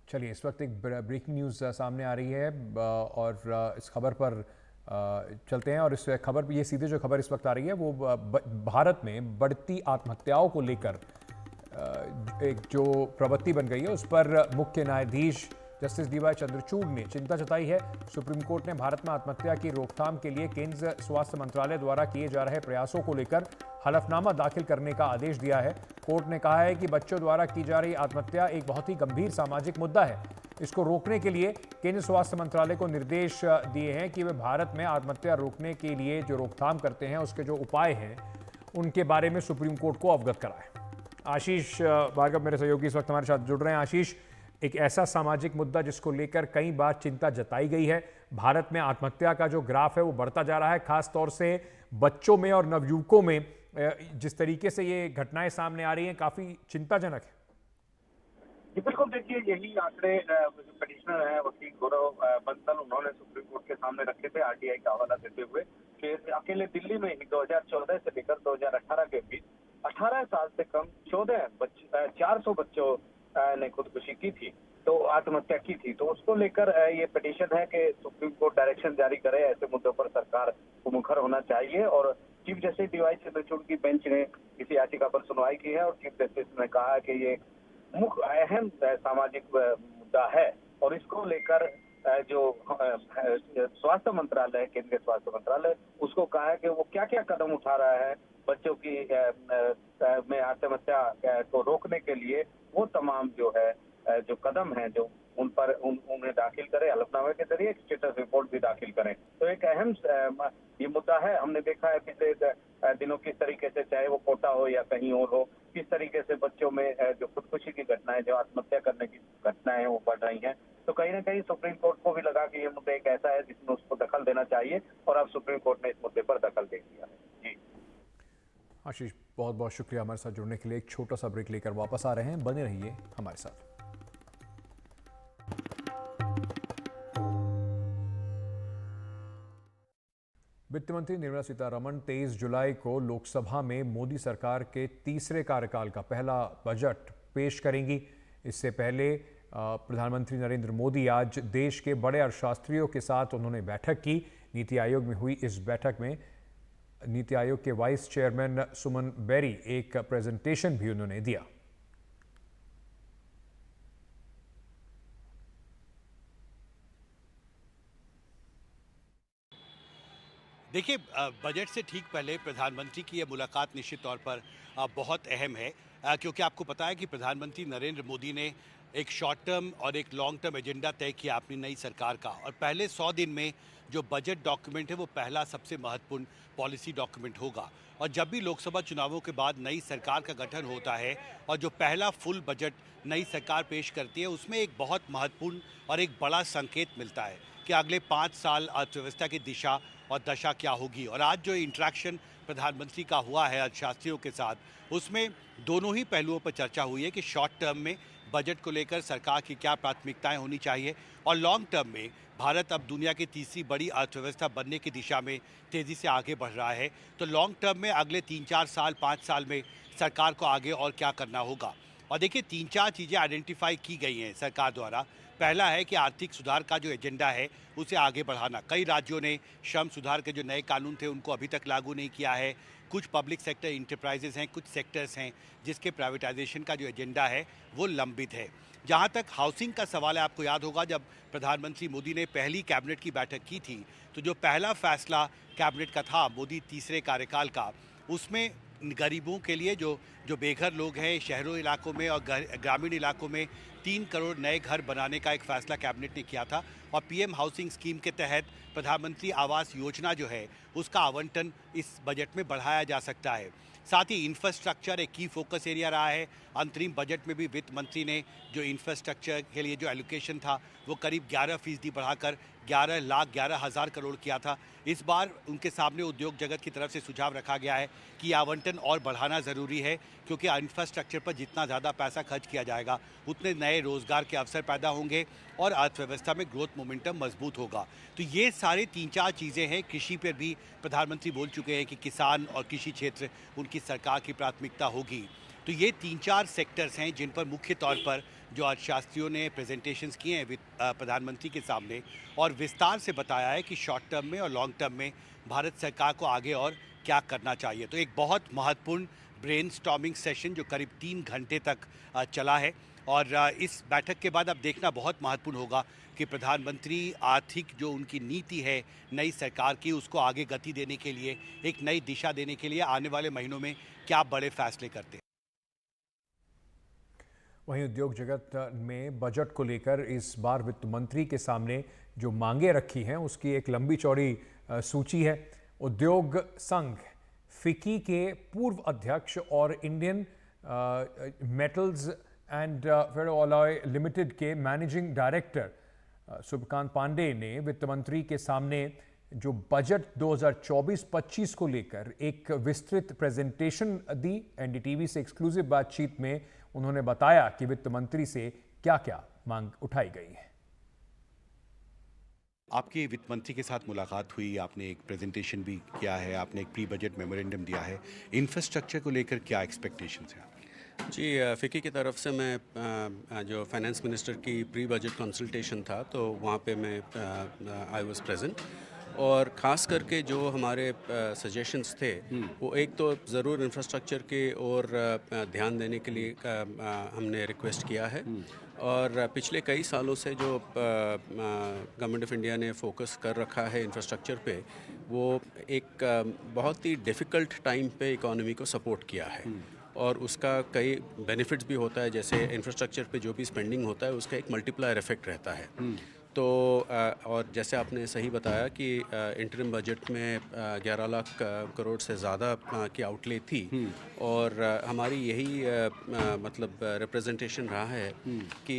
चलिए, इस वक्त एक breaking news सामने आ रही है और इस खबर पर चलते हैं। और इस खबर ये सीधे जो खबर इस वक्त आ रही है वो भारत में बढ़ती आत्महत्याओं को लेकर एक जो प्रवृत्ति बन गई है, उस पर मुख्य न्यायाधीश जस्टिस डीवाई चंद्रचूड़ ने चिंता जताई है। सुप्रीम कोर्ट ने भारत में आत्महत्या की रोकथाम के लिए केंद्र स्वास्थ्य मंत्रालय द्वारा किए जा रहे प्रयासों को लेकर हलफनामा दाखिल करने का आदेश दिया है। कोर्ट ने कहा है कि बच्चों द्वारा की जा रही आत्महत्या एक बहुत ही गंभीर सामाजिक मुद्दा है। इसको रोकने के लिए केंद्र स्वास्थ्य मंत्रालय को निर्देश दिए हैं कि वे भारत में आत्महत्या रोकने के लिए जो रोकथाम करते हैं, उसके जो उपाय हैं, उनके बारे में सुप्रीम कोर्ट को अवगत कराएं। आशीष भार्गव मेरे सहयोगी इस वक्त हमारे साथ जुड़ रहे हैं। आशीष, एक ऐसा सामाजिक मुद्दा जिसको लेकर कई बार चिंता जताई गई है, भारत में आत्महत्या का जो ग्राफ है वो बढ़ता जा रहा है, खास तौर से बच्चों में और नवयुवकों में जिस तरीके से ये घटनाएं सामने आ रही हैं, काफी चिंताजनक है। जी बिल्कुल, देखिए यही आंकड़े पिटिशनर है वकील गौरव बंसल, उन्होंने सुप्रीम कोर्ट के सामने रखे थे आरटीआई का हवाला देते हुए कि अकेले दिल्ली में ही 2014 से लेकर 2018 के बीच 18 साल से कम 400 बच्चों ने खुदकुशी की थी, तो आत्महत्या की थी। तो उसको लेकर ये पिटीशन है कि सुप्रीम कोर्ट डायरेक्शन जारी करे, ऐसे मुद्दों पर सरकार को मुखर होना चाहिए। और चीफ जस्टिस डीवाई चंद्रचूड़ की बेंच ने इस याचिका पर सुनवाई की है और चीफ जस्टिस ने कहा कि ये मुख्य अहम सामाजिक मुद्दा है और इसको लेकर जो स्वास्थ्य मंत्रालय है, केंद्रीय स्वास्थ्य मंत्रालय, उसको कहा है कि वो क्या क्या कदम उठा रहा है बच्चों की में आत्महत्या को रोकने के लिए, वो तमाम जो है जो कदम है जो उन पर उन्हें दाखिल करें, हलफनामे के जरिए एक स्टेटस रिपोर्ट भी दाखिल करें। तो एक अहम ये मुद्दा है। हमने देखा है पिछले दिनों किस तरीके से, चाहे वो कोटा हो या कहीं और हो, किस तरीके से बच्चों में जो खुदकुशी की घटनाएं, जो आत्महत्या करने की घटनाएं वो बढ़ रही हैं। तो कहीं ना कहीं सुप्रीम कोर्ट को भी लगा कि ये मुद्दा एक ऐसा है जिसमें उसको दखल देना चाहिए और अब सुप्रीम कोर्ट ने इस मुद्दे पर दखल दे दिया है। जी आशीष, बहुत बहुत शुक्रिया हमारे साथ जुड़ने के लिए। एक छोटा सा ब्रेक लेकर वापस आ रहे हैं, बने रहिए हमारे साथ। वित्त मंत्री निर्मला सीतारमण 23 जुलाई को लोकसभा में मोदी सरकार के तीसरे कार्यकाल का पहला बजट पेश करेंगी। इससे पहले प्रधानमंत्री नरेंद्र मोदी आज देश के बड़े अर्थशास्त्रियों के साथ उन्होंने बैठक की। नीति आयोग में हुई इस बैठक में नीति आयोग के वाइस चेयरमैन सुमन बेरी एक प्रेजेंटेशन भी उन्होंने दिया। देखिए, बजट से ठीक पहले प्रधानमंत्री की यह मुलाकात निश्चित तौर पर बहुत अहम है, क्योंकि आपको पता है कि प्रधानमंत्री नरेंद्र मोदी ने एक शॉर्ट टर्म और एक लॉन्ग टर्म एजेंडा तय किया अपनी नई सरकार का, और पहले 100 दिन में जो बजट डॉक्यूमेंट है वो पहला सबसे महत्वपूर्ण पॉलिसी डॉक्यूमेंट होगा। और जब भी लोकसभा चुनावों के बाद नई सरकार का गठन होता है और जो पहला फुल बजट नई सरकार पेश करती है, उसमें एक बहुत महत्वपूर्ण और एक बड़ा संकेत मिलता है कि अगले 5 साल अर्थव्यवस्था की दिशा और दशा क्या होगी। और आज जो इंटरेक्शन प्रधानमंत्री का हुआ है अर्थशास्त्रियों के साथ, उसमें दोनों ही पहलुओं पर चर्चा हुई है कि शॉर्ट टर्म में बजट को लेकर सरकार की क्या प्राथमिकताएं होनी चाहिए और लॉन्ग टर्म में भारत अब दुनिया की तीसरी बड़ी अर्थव्यवस्था बनने की दिशा में तेज़ी से आगे बढ़ रहा है। तो लॉन्ग टर्म में अगले 3-4 साल 5 साल में सरकार को आगे और क्या करना होगा। और देखिए 3-4 चीज़ें आइडेंटिफाई की गई हैं सरकार द्वारा। पहला है कि आर्थिक सुधार का जो एजेंडा है उसे आगे बढ़ाना। कई राज्यों ने श्रम सुधार के जो नए कानून थे उनको अभी तक लागू नहीं किया है। कुछ पब्लिक सेक्टर इंटरप्राइजेस हैं, कुछ सेक्टर्स हैं जिसके प्राइवेटाइजेशन का जो एजेंडा है वो लंबित है। जहाँ तक हाउसिंग का सवाल है, आपको याद होगा जब प्रधानमंत्री मोदी ने पहली कैबिनेट की बैठक की थी तो जो पहला फैसला कैबिनेट का था मोदी तीसरे कार्यकाल का, उसमें गरीबों के लिए जो बेघर लोग हैं शहरों इलाकों में और ग्रामीण इलाकों में 3 करोड़ नए घर बनाने का एक फैसला कैबिनेट ने किया था। और पीएम हाउसिंग स्कीम के तहत प्रधानमंत्री आवास योजना जो है उसका आवंटन इस बजट में बढ़ाया जा सकता है। साथ ही इंफ्रास्ट्रक्चर एक की फोकस एरिया रहा है। अंतरिम बजट में भी वित्त मंत्री ने जो इंफ्रास्ट्रक्चर के लिए जो एलोकेशन था वो करीब 11% बढ़ाकर 11,11,000 करोड़ किया था। इस बार उनके सामने उद्योग जगत की तरफ से सुझाव रखा गया है कि आवंटन और बढ़ाना ज़रूरी है, क्योंकि इंफ्रास्ट्रक्चर पर जितना ज़्यादा पैसा खर्च किया जाएगा उतने नए रोज़गार के अवसर पैदा होंगे और अर्थव्यवस्था में ग्रोथ मोमेंटम मजबूत होगा। तो ये सारे 3-4 चीज़ें हैं। कृषि पर भी प्रधानमंत्री बोल चुके हैं कि किसान और कृषि क्षेत्र उनकी सरकार की प्राथमिकता होगी। तो ये 3-4 सेक्टर्स हैं जिन पर मुख्य तौर पर जो अर्थशास्त्रियों ने प्रेजेंटेशंस किए हैं प्रधानमंत्री के सामने और विस्तार से बताया है कि शॉर्ट टर्म में और लॉन्ग टर्म में भारत सरकार को आगे और क्या करना चाहिए। तो एक बहुत महत्वपूर्ण ब्रेनस्टॉर्मिंग सेशन जो करीब 3 घंटे तक चला है और इस बैठक के बाद अब देखना बहुत महत्वपूर्ण होगा कि प्रधानमंत्री आर्थिक जो उनकी नीति है नई सरकार की उसको आगे गति देने के लिए, एक नई दिशा देने के लिए आने वाले महीनों में क्या बड़े फैसले करते हैं। वहीं उद्योग जगत में बजट को लेकर इस बार वित्त मंत्री के सामने जो मांगे रखी हैं उसकी एक लंबी चौड़ी सूची है। उद्योग संघ फिकी के पूर्व अध्यक्ष और इंडियन मेटल्स एंड फेरोअलॉय लिमिटेड के मैनेजिंग डायरेक्टर सुभकांत पांडे ने वित्त मंत्री के सामने जो बजट 2024-25 को लेकर एक विस्तृत प्रेजेंटेशन दी। एनडीटीवी से एक्सक्लूसिव बातचीत में उन्होंने बताया कि वित्त मंत्री से क्या-क्या मांग उठाई गई है। आपके वित्त मंत्री के साथ मुलाकात हुई, आपने एक प्रेजेंटेशन भी किया है, आपने एक प्री बजट मेमोरेंडम दिया है। इंफ्रास्ट्रक्चर को लेकर क्या एक्सपेक्टेशंस हैं आपके? जी, फिकी की तरफ से मैं जो फाइनेंस मिनिस्टर की प्री बजट कंसल्टेशन था तो वहाँ पे मैं आई वाज प्रेजेंट और ख़ास करके जो हमारे सजेशंस थे वो एक तो ज़रूर इंफ्रास्ट्रक्चर के और ध्यान देने के लिए हमने रिक्वेस्ट किया है और पिछले कई सालों से जो गवर्नमेंट ऑफ इंडिया ने फोकस कर रखा है इंफ्रास्ट्रक्चर पे, वो एक बहुत ही डिफ़िकल्ट टाइम पे इकोनॉमी को सपोर्ट किया है और उसका कई बेनिफिट्स भी होता है। जैसे इंफ्रास्ट्रक्चर पे जो भी स्पेंडिंग होता है उसका एक मल्टीप्लायर इफेक्ट रहता है। तो और जैसे आपने सही बताया कि इंटरिम बजट में 11 लाख करोड़ से ज़्यादा की आउटले थी और हमारी यही मतलब रिप्रेजेंटेशन रहा है कि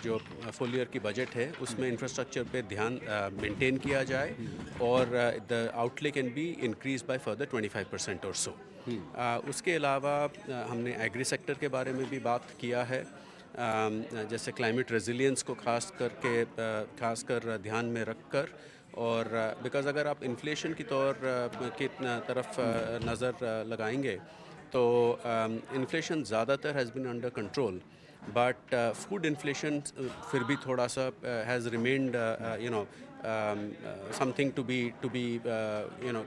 जो फुल ईयर की बजट है उसमें इंफ्रास्ट्रक्चर पे ध्यान मेंटेन किया जाए और the outlay can be increase by further 25% और सो। उसके अलावा हमने एग्री सेक्टर के बारे में भी बात किया है, जैसे क्लाइमेट रेजिलियंस को खासकर ध्यान में रखकर और बिकॉज़ अगर आप इन्फ्लेशन की तरफ नज़र लगाएंगे तो इन्फ्लेशन ज़्यादातर has been under control but food inflation फिर भी थोड़ा सा has remained something to be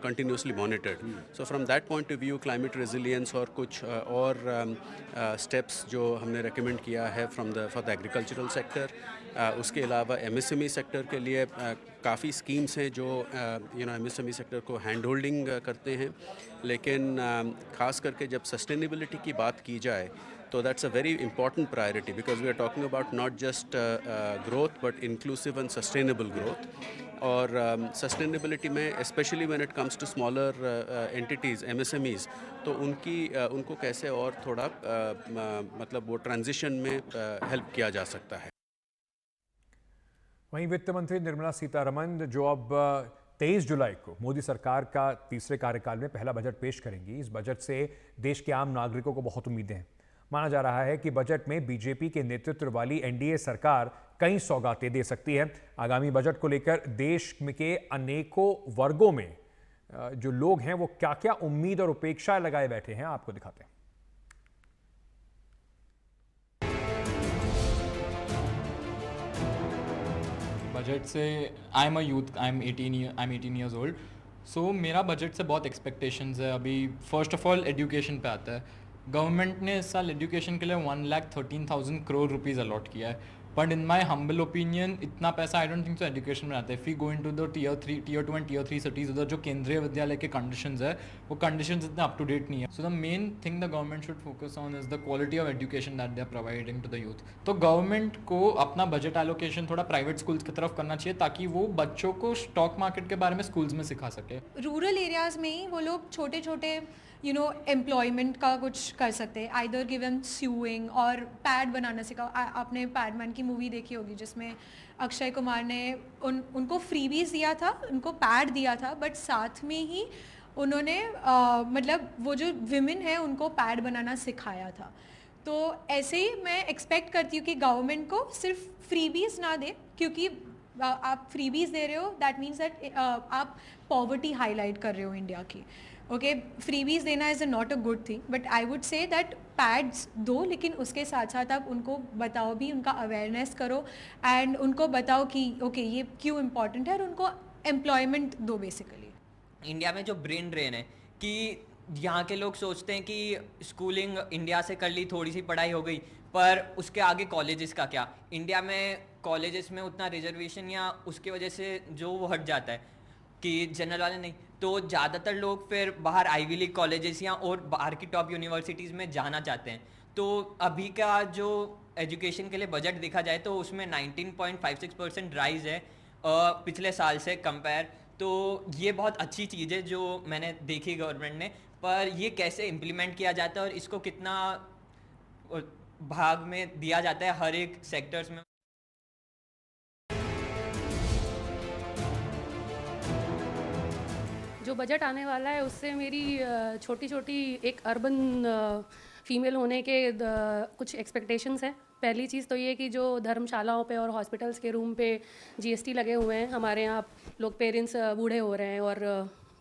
continuously monitored. So from that point of view climate resilience और कुछ और steps जो हमने recommend किया है for the agricultural sector, उसके अलावा MSME sector के लिए काफ़ी schemes हैं जो MSME sector को hand holding करते हैं, लेकिन ख़ास करके जब sustainability की बात की जाए तो that's a very important priority because we are talking about not just growth but inclusive and sustainable growth. और sustainability में especially when it comes to smaller entities MSMEs तो उनको कैसे और थोड़ा मतलब वो transition में help किया जा सकता है। वहीं वित्त मंत्री निर्मला सीतारमण जो अब 23 जुलाई को मोदी सरकार का तीसरे कार्यकाल में पहला बजट पेश करेंगी। इस बजट से देश के आम नागरिकों को बहुत उम्मीदें हैं। माना जा रहा है कि बजट में बीजेपी के नेतृत्व वाली एनडीए सरकार कई सौगातें दे सकती है। आगामी बजट को लेकर देश के अनेकों वर्गों में जो लोग हैं वो क्या क्या उम्मीद और उपेक्षा लगाए बैठे हैं, आपको दिखाते हैं। बजट से I am a youth, I am 18 years old. So मेरा बजट से बहुत एक्सपेक्टेशंस है। अभी फर्स्ट ऑफ ऑल एजुकेशन पे आता है। गवर्नमेंट ने इस साल एजुकेशन के लिए 1,13,000 करोड़ रुपीज़ अलॉट किया है, but in my humble opinion इतना पैसा I don't think so education में आता है। If you go into the tier 2 and tier 3 cities, उधर जो केंद्रीय विद्यालय के कंडीशंस है वो कंडीशंस इतने अप टू डेट नहीं है। So the main thing the government should focus on is the quality of education that they are providing to the youth. तो गवर्नमेंट को अपना बजट एलोकेशन थोड़ा प्राइवेट स्कूल्स की तरफ करना चाहिए ताकि वो बच्चों को स्टॉक मार्केट के बारे में स्कूल्स में सिखा सके। रूरल एरियाज़ में ही वो लोग छोटे छोटे एम्प्लॉयमेंट का कुछ कर सकते हैं, आइदर गिवन स्यूइंग और पैड बनाना सिखाओ। आपने पैडमैन की मूवी देखी होगी जिसमें अक्षय कुमार ने उनको फ्रीबीज दिया था, उनको पैड दिया था, बट साथ में ही उन्होंने मतलब वो जो विमेन है उनको पैड बनाना सिखाया था। तो ऐसे ही मैं एक्सपेक्ट करती हूँ कि गवर्नमेंट को सिर्फ फ्रीबीज ना दे, क्योंकि आप फ्रीबीज दे रहे हो दैट मीन्स दैट आप पॉवर्टी हाईलाइट कर रहे हो इंडिया की। ओके, फ्रीबीज देना is not a good thing, but I would say that pads दो, लेकिन उसके साथ साथ आप उनको बताओ भी, उनका अवेयरनेस करो एंड उनको बताओ कि ओके ये क्यों इम्पॉर्टेंट है, और उनको एम्प्लॉयमेंट दो बेसिकली। इंडिया में जो ब्रेन ड्रेन है कि यहाँ के लोग सोचते हैं कि स्कूलिंग इंडिया से कर ली, थोड़ी सी पढ़ाई हो गई, पर उसके आगे कॉलेजेस का क्या। इंडिया में कॉलेजेस में उतना रिजर्वेशन या उसकी वजह से जो वो हट जाता है कि जनरल वाले नहीं, तो ज़्यादातर लोग फिर बाहर आईवी लीग कॉलेजेस या और बाहर की टॉप यूनिवर्सिटीज़ में जाना चाहते हैं। तो अभी का जो एजुकेशन के लिए बजट देखा जाए तो उसमें 19.56% राइज है पिछले साल से कंपेयर। तो ये बहुत अच्छी चीज़ है जो मैंने देखी गवर्नमेंट ने, पर ये कैसे इम्प्लीमेंट किया जाता है और इसको कितना भाग में दिया जाता है हर एक सेक्टर्स में। जो बजट आने वाला है उससे मेरी छोटी छोटी एक अर्बन फीमेल होने के कुछ एक्सपेक्टेशंस हैं। पहली चीज़ तो ये कि जो धर्मशालाओं पे और हॉस्पिटल्स के रूम पे जीएसटी लगे हुए हैं, हमारे यहाँ लोग पेरेंट्स बूढ़े हो रहे हैं और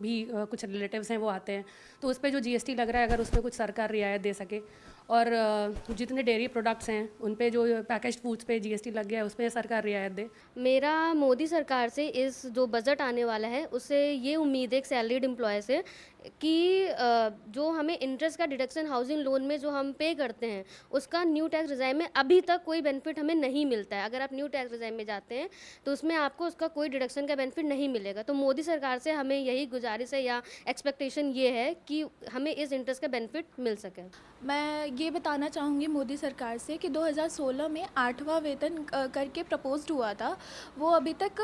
भी कुछ रिलेटिव्स हैं वो आते हैं, तो उस पर जो जीएसटी लग रहा है अगर उसमें कुछ सरकार रियायत दे सके, और जितने डेयरी प्रोडक्ट्स हैं उन पे जो पैकेज्ड फूड्स पे जीएसटी लग गया है उस पर सरकार रियायत दे। मेरा मोदी सरकार से इस जो बजट आने वाला है उससे ये उम्मीद है एक सैलरीड एम्प्लॉय से कि जो हमें इंटरेस्ट का डिडक्शन हाउसिंग लोन में जो हम पे करते हैं उसका न्यू टैक्स रिजाइम में अभी तक कोई बेनिफिट हमें नहीं मिलता है। अगर आप न्यू टैक्स रिजाइम में जाते हैं तो उसमें आपको उसका कोई डिडक्शन का बेनिफिट नहीं मिलेगा। तो मोदी सरकार से हमें यही गुजारिश है या एक्सपेक्टेशन ये है कि हमें इस इंटरेस्ट का बेनिफिट मिल सके। मैं ये बताना चाहूँगी मोदी सरकार से कि 2016 में 8वां वेतन करके प्रपोज्ड हुआ था, वो अभी तक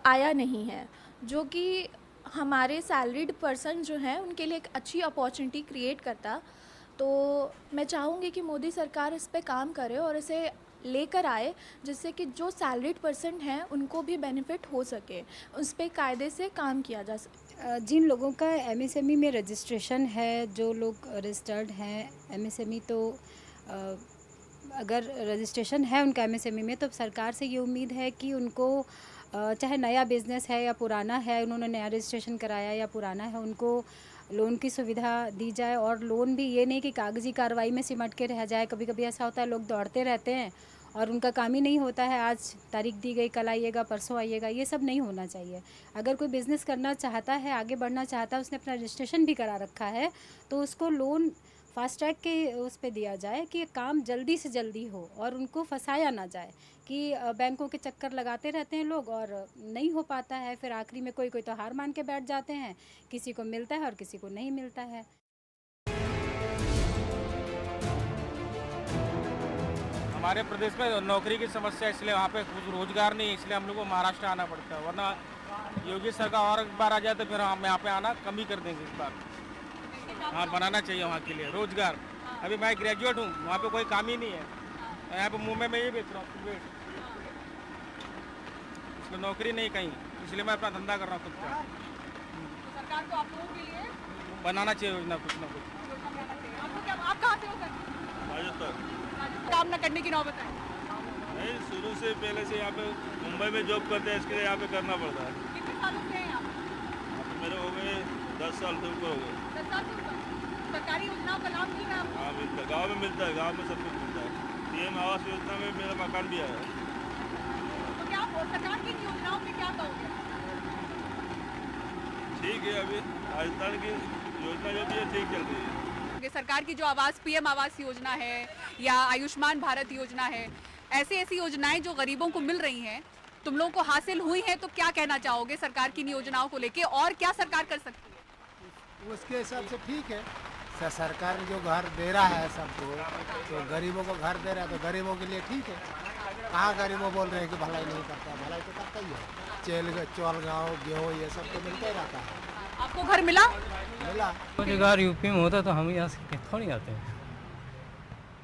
आया नहीं है, जो कि हमारे सैलरीड पर्सन जो हैं उनके लिए एक अच्छी अपॉर्चुनिटी क्रिएट करता। तो मैं चाहूँगी कि मोदी सरकार इस पे काम करे और इसे लेकर आए जिससे कि जो सैलरीड पर्सन हैं उनको भी बेनिफिट हो सके, उस पे कायदे से काम किया जा सके। जिन लोगों का एमएसएमई में रजिस्ट्रेशन है, जो लोग रजिस्टर्ड हैं एमएसएमई, तो अगर रजिस्ट्रेशन है उनका एमएसएमई में तो सरकार से ये उम्मीद है कि उनको चाहे नया बिज़नेस है या पुराना है, उन्होंने नया रजिस्ट्रेशन कराया या पुराना है, उनको लोन की सुविधा दी जाए। और लोन भी ये नहीं कि कागज़ी कार्रवाई में सिमट के रह जाए। कभी कभी ऐसा होता है लोग दौड़ते रहते हैं और उनका काम ही नहीं होता है, आज तारीख दी गई, कल आइएगा, परसों आइएगा, ये सब नहीं होना चाहिए। अगर कोई बिज़नेस करना चाहता है, आगे बढ़ना चाहता है, उसने अपना रजिस्ट्रेशन भी करा रखा है, तो उसको लोन फास्ट ट्रैक के उस पे दिया जाए कि काम जल्दी से जल्दी हो और उनको फंसाया ना जाए कि बैंकों के चक्कर लगाते रहते हैं लोग और नहीं हो पाता है, फिर आखिरी में कोई तो हार मान के बैठ जाते हैं, किसी को मिलता है और किसी को नहीं मिलता है। हमारे प्रदेश में नौकरी की समस्या, इसलिए वहाँ पे रोजगार नहीं है, इसलिए हम लोग को महाराष्ट्र आना पड़ता है, वरना योगी सरकार और एक बार आ जाए तो फिर हम यहाँ पे आना कम ही कर देंगे इस बार। हाँ, बनाना चाहिए वहाँ के लिए रोजगार। अभी मैं ग्रेजुएट हूँ, वहाँ पे कोई काम ही नहीं है, यहाँ पे मुंबई में ही बेच रहा हूँ, इसलिए नौकरी नहीं कहीं, इसलिए मैं अपना धंधा कर रहा हूँ खुद का। सरकार को आप लोगों के लिए बनाना चाहिए योजना कुछ ना कुछ। आप कहाँ से हो सर? राजस्थान। काम न करने की नौबत है? नहीं, शुरू से पहले से यहाँ पे मुंबई में जॉब करते हैं, इसके लिए यहाँ पे करना पड़ता है। कितने सालों से हैं यहाँ पे? मेरे हो गए 10 साल से ऊपर हो गए। 10 साल से ऊपर। सरकारी योजनाओं का लाभ मिल रहा है आपको? हाँ मिलता है, गाँव में मिलता है, गाँव में सब कुछ मिलता है। पीएम आवास योजना में मेरा मकान भी आया है। तो क्या आप सरकार की इन योजनाओं पे क्या कहोगे? ठीक है, अभी राजस्थान की योजना जो भी है ठीक चल रही है। सरकार की जो आवास पीएम आवास योजना है या आयुष्मान भारत योजना है, ऐसी योजनाएं जो गरीबों को मिल रही हैं, तुम लोगों को हासिल हुई हैं, तो क्या कहना चाहोगे सरकार की इन योजनाओं को लेके और क्या सरकार कर सकती है? उसके हिसाब से ठीक है। सरकार जो घर दे रहा है सबको, तो गरीबों को घर दे रहा है तो गरीबों के लिए ठीक है। कहाँ गरीबों बोल रहे हैं कि भलाई नहीं करता, भलाई तो करता ही है। चौल गाँव गेहूँ ये सब तो मिलता ही रहता है। आपको घर मिला? मिला। रोजगार यूपी में होता तो हम यहाँ से थोड़ी आते हैं।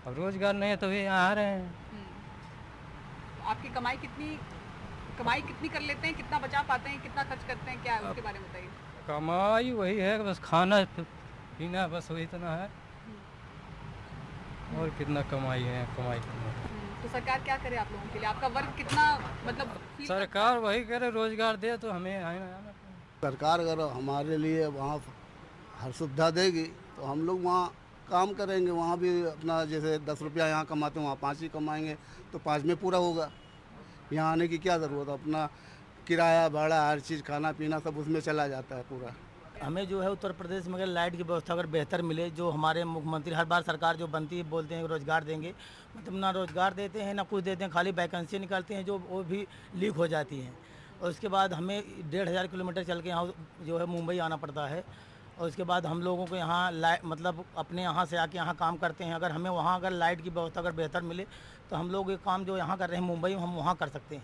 अब रोजगार नहीं है तो भी यहाँ आ रहे हैं। आपकी कमाई कितनी कर लेते हैं, कितना बचा पाते हैं, कितना खर्च करते हैं, क्या है उसके बारे में बताइए। कमाई वही है कि बस खाना पीना, बस वही इतना है। और कितना कमाई है, कमाई करना। तो सरकार क्या करे आप लोगों के लिए? आपका वर्ग कितना मतलब सरकार वही करे, रोजगार दे तो हमें आना। सरकार अगर हमारे लिए वहाँ हर सुविधा देगी तो हम लोग वहाँ काम करेंगे। वहाँ भी अपना जैसे 10 रुपया यहाँ कमाते हैं, वहाँ 5 ही कमाएंगे तो 5 में पूरा होगा। यहाँ आने की क्या ज़रूरत है? अपना किराया भाड़ा हर चीज़ खाना पीना सब उसमें चला जाता है पूरा। हमें जो है उत्तर प्रदेश में अगर लाइट की व्यवस्था अगर बेहतर मिले, जो हमारे मुख्यमंत्री हर बार सरकार जो बनती है बोलते हैं रोज़गार देंगे, मतलब ना रोज़गार देते हैं ना कुछ देते हैं, खाली वैकेंसी निकालते हैं जो वो भी लीक हो जाती हैं। और उसके बाद हमें 1500 किलोमीटर चल के यहाँ जो है मुंबई आना पड़ता है। और उसके बाद हम लोगों को यहाँ मतलब अपने यहाँ से आके यहाँ काम करते हैं। अगर हमें वहाँ अगर लाइट की व्यवस्था अगर बेहतर मिले तो हम लोग ये काम जो यहाँ कर रहे हैं मुंबई में हम वहाँ कर सकते हैं।